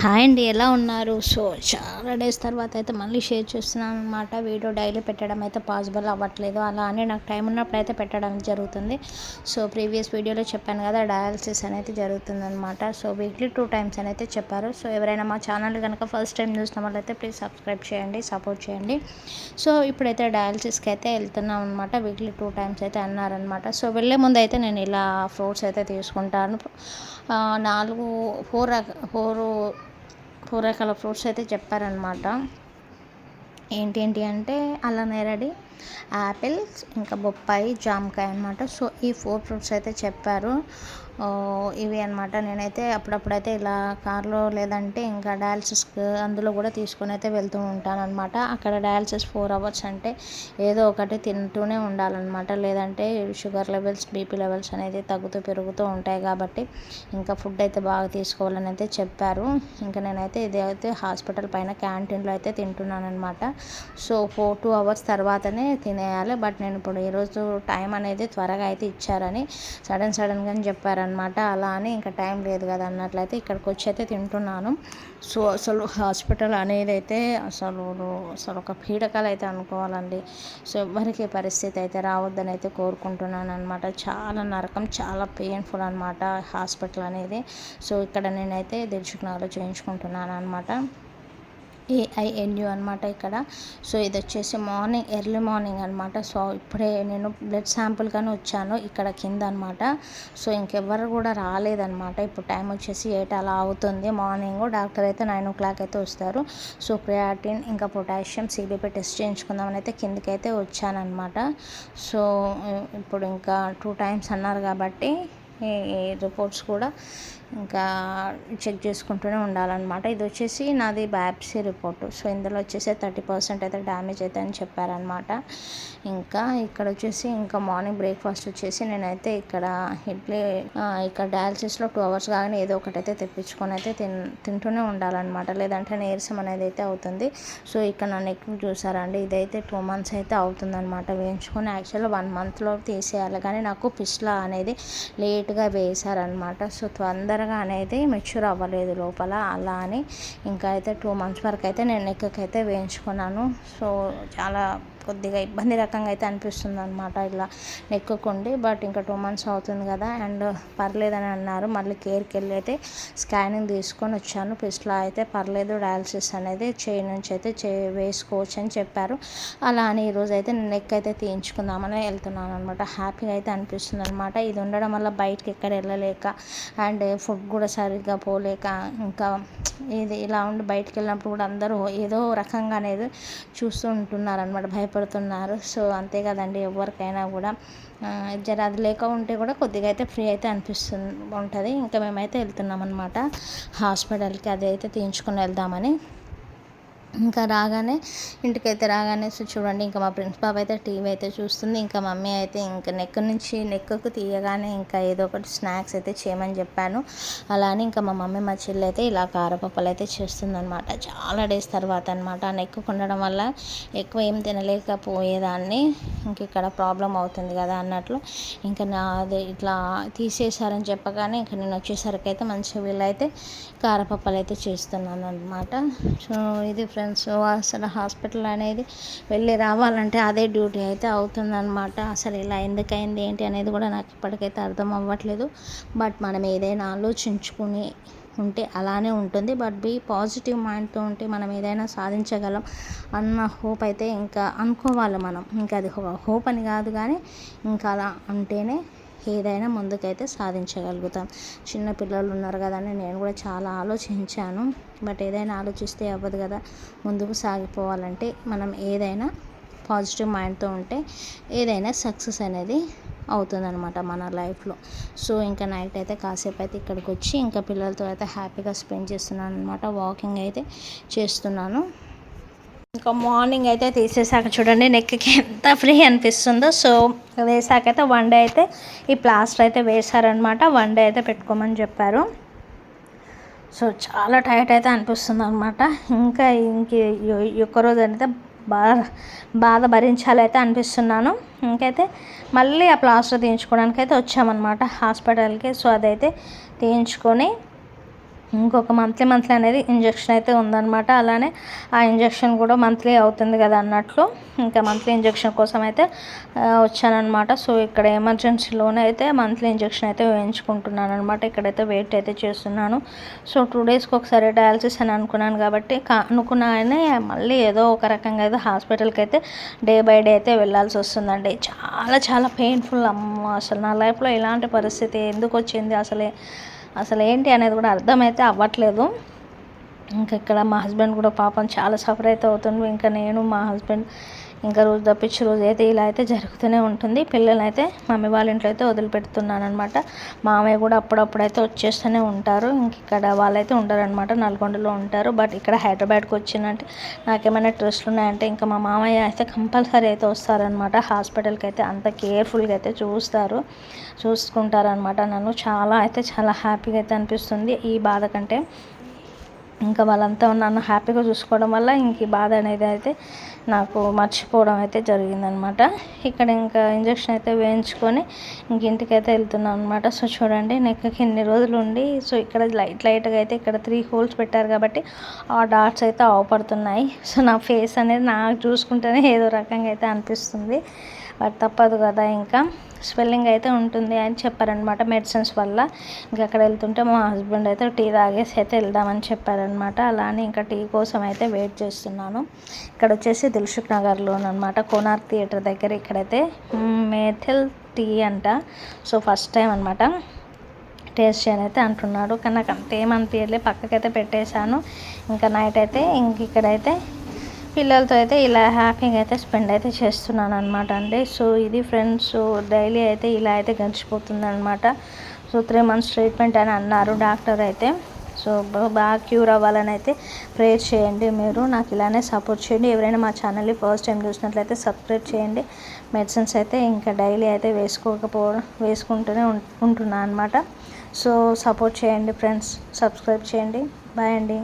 Hi అండి, ఎలా ఉన్నారు? సో చాలా డేస్ తర్వాత అయితే మళ్ళీ షేర్ చేస్తున్నాను అనమాట. వీడియో డైలీ పెట్టడం అయితే పాసిబుల్ అవ్వట్లేదు. అలా అని నాకు టైం ఉన్నప్పుడు అయితే పెట్టడం జరుగుతుంది. సో ప్రీవియస్ వీడియోలో చెప్పాను కదా, డయాలసిస్ అనేది జరుగుతుందనమాట. సో వీక్లీ 2 టైమ్స్ అని అయితే చెప్పారు. సో ఎవరైనా మా ఛానల్ కనుక ఫస్ట్ టైం చూసిన వాళ్ళైతే ప్లీజ్ సబ్స్క్రైబ్ చేయండి, సపోర్ట్ చేయండి. సో ఇప్పుడైతే డయాలసిస్కి అయితే వెళ్తున్నాం అనమాట. వీక్లీ 2 టైమ్స్ అయితే అన్నారనమాట. సో వెళ్ళే ముందు అయితే నేను ఇలా ఫ్రూట్స్ అయితే తీసుకుంటాను. 4 రకాల ఫ్రూట్స్ అయితే చెప్పారనమాట. ఏంటి అంటే అల్లం నేరడి, యాపిల్స్, ఇంకా బొప్పాయి, జామకాయ అనమాట. సో ఈ 4 ఫ్రూట్స్ అయితే చెప్పారు. ఇవి అనమాట. నేనైతే అప్పుడప్పుడైతే ఇలా కార్లో లేదంటే ఇంకా డయాలసిస్కి అందులో కూడా తీసుకొని అయితే వెళ్తూ ఉంటాను అనమాట. అక్కడ డయాలసిస్ 4 అవర్స్ అంటే ఏదో ఒకటి తింటూనే ఉండాలన్నమాట. లేదంటే షుగర్ లెవెల్స్, బీపీ లెవెల్స్ అనేది తగ్గుతూ పెరుగుతూ ఉంటాయి కాబట్టి ఇంకా ఫుడ్ అయితే బాగా తీసుకోవాలని అయితే చెప్పారు. ఇంకా నేనైతే ఇది అయితే హాస్పిటల్ పైన క్యాంటీన్లో అయితే తింటున్నాను అనమాట. సో 2 అవర్స్ తర్వాతనే తినేయాలి. బట్ నేను ఇప్పుడు ఈరోజు టైం అనేది త్వరగా అయితే ఇచ్చారని సడన్గా చెప్పారనమాట. అలా అని ఇంకా టైం లేదు కదా అన్నట్లయితే ఇక్కడికి వచ్చి అయితే తింటున్నాను. సో అసలు హాస్పిటల్ అనేది అయితే అసలు ఒక పీడకలు అయితే అనుకోవాలండి. సో ఎవరికి పరిస్థితి అయితే రావద్దని అయితే కోరుకుంటున్నాను అనమాట. చాలా నరకం, చాలా పెయిన్ఫుల్ అనమాట హాస్పిటల్ అనేది. సో ఇక్కడ నేనైతే దిల్సుఖ్నగర్లో చేయించుకుంటున్నాను అనమాట. AINU అనమాట ఇక్కడ. సో ఇది వచ్చేసి ఎర్లీ మార్నింగ్ అనమాట. సో ఇప్పుడే నేను బ్లడ్ శాంపుల్ కానీ వచ్చాను ఇక్కడ కింద అనమాట. సో ఇంకెవ్వరు కూడా రాలేదనమాట. ఇప్పుడు టైం వచ్చేసి 8 అలా అవుతుంది మార్నింగ్. డాక్టర్ అయితే 9 o'clock అయితే వస్తారు. సో క్రియాటిన్, ఇంకా పొటాషియం, CBP టెస్ట్ చేయించుకుందామని అయితే కిందకైతే వచ్చానమాట. సో ఇప్పుడు ఇంకా 2 టైమ్స్ అన్నారు కాబట్టి ఈ రిపోర్ట్స్ కూడా ఇంకా చెక్ చేసుకుంటూనే ఉండాలన్నమాట. ఇది వచ్చేసి నాది బయాప్సీ రిపోర్టు. సో ఇందులో వచ్చేసి 30% అయితే డ్యామేజ్ అయితే అని చెప్పారనమాట. ఇంకా ఇక్కడ వచ్చేసి ఇంకా మార్నింగ్ బ్రేక్ఫాస్ట్ వచ్చేసి నేనైతే ఇక్కడ ఇక్కడ డయాలసిస్లో 2 అవర్స్ కాగానే ఏదో ఒకటి అయితే తెప్పించుకొని అయితే తింటూనే ఉండాలన్నమాట. లేదంటే నీరసం అనేది అయితే అవుతుంది. సో ఇక్కడ నా నెక్ చూసారండి, ఇదైతే 2 months అయితే అవుతుందన్నమాట వేయించుకొని. యాక్చువల్గా 1 monthలో తీసేయాలి కానీ నాకు పిస్లా అనేది లేట్గా వేశారనమాట. సో తొందరగా అనేది మెచ్యూర్ అవ్వలేదు లోపల. అలా అని ఇంకా అయితే 2 months వరకు అయితే నేను నెక్కి అయితే వేయించుకున్నాను. సో చాలా కొద్దిగా ఇబ్బంది రకంగా అయితే అనిపిస్తుంది అనమాట ఇలా నెక్కుకుండి. బట్ ఇంకా 2 months అవుతుంది కదా అండ్ పర్లేదని అన్నారు. మళ్ళీ కేర్కి వెళ్ళి అయితే స్కానింగ్ తీసుకొని వచ్చాను. పిస్లా అయితే పర్లేదు, డయాలసిస్ అనేది చేయి నుంచి అయితే వేసుకోవచ్చు అని చెప్పారు. అలా అని ఈరోజు అయితే నెక్ అయితే తీయించుకుందామని వెళ్తున్నాను అనమాట. హ్యాపీగా అయితే అనిపిస్తుంది అనమాట. ఇది ఉండడం వల్ల బయటకి ఎక్కడ వెళ్ళలేక అండ్ ఫుడ్ కూడా సరిగ్గా పోలేక ఇంకా ఇది ఇలా ఉండి బయటకు వెళ్ళినప్పుడు కూడా అందరూ ఏదో రకంగా అనేది చూస్తూ ఉంటున్నారు అనమాట, భయపడుతున్నారు. సో అంతే కదండి, ఎవరికైనా కూడా జర అది లేక ఉంటే కూడా కొద్దిగా అయితే ఫ్రీ అయితే ఉంటుంది. ఇంకా మేమైతే వెళ్తున్నాం అనమాట హాస్పిటల్కి, అది అయితే తీయించుకొని వెళ్దామని. ఇంకా ఇంటికైతే రాగానే సో చూడండి, ఇంకా మా ప్రిన్స్ బాబు అయితే టీవీ అయితే చూస్తుంది. ఇంకా మమ్మీ అయితే ఇంకా నెక్కు తీయగానే ఇంకా ఏదో ఒకటి స్నాక్స్ అయితే చేయమని చెప్పాను. అలానే ఇంకా మా మమ్మీ మా చెల్లి అయితే ఇలా కారపప్పులు అయితే చేస్తుందనమాట. చాలా డేస్ తర్వాత అనమాట. నెక్కు ఉండడం వల్ల ఎక్కువ ఏం తినలేకపోయేదాన్ని. ఇంక ఇక్కడ ప్రాబ్లం అవుతుంది కదా అన్నట్లు ఇంకా నాది ఇట్లా తీసేశారని చెప్పగానే ఇంకా నేను వచ్చేసరికి అయితే మంచిగా వీళ్ళైతే కారపప్పులు అయితే చేస్తున్నాను అనమాట. సో ఇది ఫ్రెండ్స్, అసలు హాస్పిటల్ అనేది వెళ్ళి రావాలంటే అదే డ్యూటీ అయితే అవుతుందన్నమాట. అసలు ఇలా ఎందుకైంది ఏంటి అనేది కూడా నాకు ఇప్పటికైతే అర్థం అవ్వట్లేదు. బట్ మనం ఏదైనా ఆలోచించుకుని ఉంటే అలానే ఉంటుంది. బట్ పాజిటివ్ మైండ్తో ఉంటే మనం ఏదైనా సాధించగలం అన్న హోప్ అయితే ఇంకా అనుకోవాలి మనం. ఇంకా అది హోప్ అని కాదు కానీ ఇంకా అలా ఉంటేనే ఏదైనా ముందుకైతే సాధించగలుగుతాం. చిన్న పిల్లలు ఉన్నారు కదండి, నేను కూడా చాలా ఆలోచించాను. బట్ ఏదైనా ఆలోచిస్తే అవ్వదు కదా. ముందుకు సాగిపోవాలంటే మనం ఏదైనా పాజిటివ్ మైండ్తో ఉంటే ఏదైనా సక్సెస్ అనేది అవుతుందన్నమాట మన లైఫ్లో. సో ఇంకా నైట్ అయితే కాసేపు అయితే ఇక్కడికి వచ్చి ఇంకా పిల్లలతో అయితే హ్యాపీగా స్పెండ్ చేస్తున్నాను అనమాట. వాకింగ్ అయితే చేస్తున్నాను. ఇంకా మార్నింగ్ అయితే తీసేసాక చూడండి నెక్కి ఎంత ఫ్రీ అనిపిస్తుందో. సో వేసాకైతే 1 day అయితే ఈ ప్లాస్టర్ అయితే వేశారనమాట. 1 day అయితే పెట్టుకోమని చెప్పారు. సో చాలా టైట్ అయితే అనిపిస్తుంది అనమాట. ఇంకా ఒక్కరోజు అయితే బాధ భరించాలి అయితే అనిపిస్తున్నాను. ఇంకైతే మళ్ళీ ఆ ప్లాస్టర్ తీయించుకోవడానికి అయితే వచ్చామన్నమాట హాస్పిటల్కి. సో అదైతే తీయించుకొని ఇంకొక మంత్లీ అనేది ఇంజెక్షన్ అయితే ఉందన్నమాట. అలానే ఆ ఇంజెక్షన్ కూడా మంత్లీ అవుతుంది కదా అన్నట్లు ఇంకా మంత్లీ ఇంజెక్షన్ కోసం అయితే వచ్చానమాట. సో ఇక్కడ ఎమర్జెన్సీలోనే అయితే మంత్లీ ఇంజెక్షన్ అయితే వేయించుకుంటున్నాను అనమాట. ఇక్కడైతే వెయిట్ అయితే చేస్తున్నాను. సో 2 డేస్కి ఒకసారి డయాలసిస్ అని అనుకున్నాను కాబట్టి అనుకున్నానే మళ్ళీ ఏదో ఒక రకంగా అయితే హాస్పిటల్కి అయితే డే బై డే అయితే వెళ్ళాల్సి వస్తుందండి. చాలా పెయిన్ఫుల్. అమ్మ అసలు నా లైఫ్లో ఇలాంటి పరిస్థితి ఎందుకు వచ్చింది అసలు ఏంటి అనేది కూడా అర్థమైతే అవ్వట్లేదు. ఇంకా ఇక్కడ మా హస్బెండ్ కూడా పాపం చాలా సఫర్ అయితే అవుతుంది. ఇంకా నేను మా హస్బెండ్ ఇంకా రోజు తప్పించి రోజు అయితే ఇలా అయితే జరుగుతూనే ఉంటుంది. పిల్లలు అయితే మమ్మీ వాళ్ళ ఇంట్లో అయితే వదిలిపెడుతున్నాను అనమాట. మామయ్య కూడా అప్పుడప్పుడు అయితే వచ్చేస్తూనే ఉంటారు. ఇంక ఇక్కడ వాళ్ళైతే ఉండరనమాట, నల్గొండలో ఉంటారు. బట్ ఇక్కడ హైదరాబాద్కి వచ్చిందంటే నాకేమైనా టెస్ట్లు ఉన్నాయంటే ఇంకా మా మామయ్య అయితే కంపల్సరీ అయితే వస్తారనమాట. హాస్పిటల్కి అయితే అంత కేర్ఫుల్గా అయితే చూసుకుంటారనమాట. నన్ను చాలా హ్యాపీగా అయితే అనిపిస్తుంది ఈ బాధ కంటే. ఇంకా వాళ్ళంతా నన్ను హ్యాపీగా చూసుకోవడం వల్ల ఇంక ఈ బాధ అనేది అయితే నాకు మర్చిపోవడం అయితే జరిగిందనమాట. ఇక్కడ ఇంకా ఇంజక్షన్ అయితే వేయించుకొని ఇంక ఇంటికి అయితే వెళ్తున్నాను అనమాట. సో చూడండి నెక్కి ఇన్ని రోజులు ఉండి సో ఇక్కడ లైట్గా అయితే ఇక్కడ 3 హోల్స్ పెట్టారు కాబట్టి ఆ డాట్స్ అయితే అవపడుతున్నాయి. సో నా ఫేస్ అనేది నాకు చూసుకుంటేనే ఏదో రకంగా అయితే అనిపిస్తుంది. బట్ తప్పదు కదా, ఇంకా స్వెల్లింగ్ అయితే ఉంటుంది అని చెప్పారనమాట మెడిసిన్స్ వల్ల. ఇంకా అక్కడ వెళ్తుంటే మా హస్బెండ్ అయితే టీ తాగేసి అయితే వెళ్దామని చెప్పారనమాట. అలానే ఇంకా టీ కోసం అయితే వెయిట్ చేస్తున్నాను. ఇక్కడ వచ్చేసి దిల్సుఖ్ నగర్లోనమాట, కోనార్క్ థియేటర్ దగ్గర. ఇక్కడైతే మేథిల్ టీ అంట. సో ఫస్ట్ టైం అనమాట టేస్ట్ చేయని అయితే అంటున్నాడు. కానీ నాకు అంతేమనిపించలే, పక్కకైతే పెట్టేశాను. ఇంకా నైట్ అయితే ఇక్కడైతే పిల్లలతో అయితే ఇలా హ్యాపీగా అయితే స్పెండ్ అయితే చేస్తున్నాను అనమాట అండి. సో ఇది ఫ్రెండ్స్, డైలీ అయితే ఇలా అయితే గడిచిపోతుంది అనమాట. సో 3 months ట్రీట్మెంట్ అని అన్నారు డాక్టర్ అయితే. సో బాగా క్యూర్ అవ్వాలని అయితే ప్రేయర్ చేయండి. మీరు నాకు ఇలానే సపోర్ట్ చేయండి. ఎవరైనా మా ఛానల్ని ఫస్ట్ టైం చూసినట్లయితే సబ్స్క్రైబ్ చేయండి. మెడిసిన్స్ అయితే ఇంకా డైలీ అయితే వేసుకుంటూనే ఉంటున్నాను అనమాట. సో సపోర్ట్ చేయండి ఫ్రెండ్స్, సబ్స్క్రైబ్ చేయండి. బాయ్ అండి.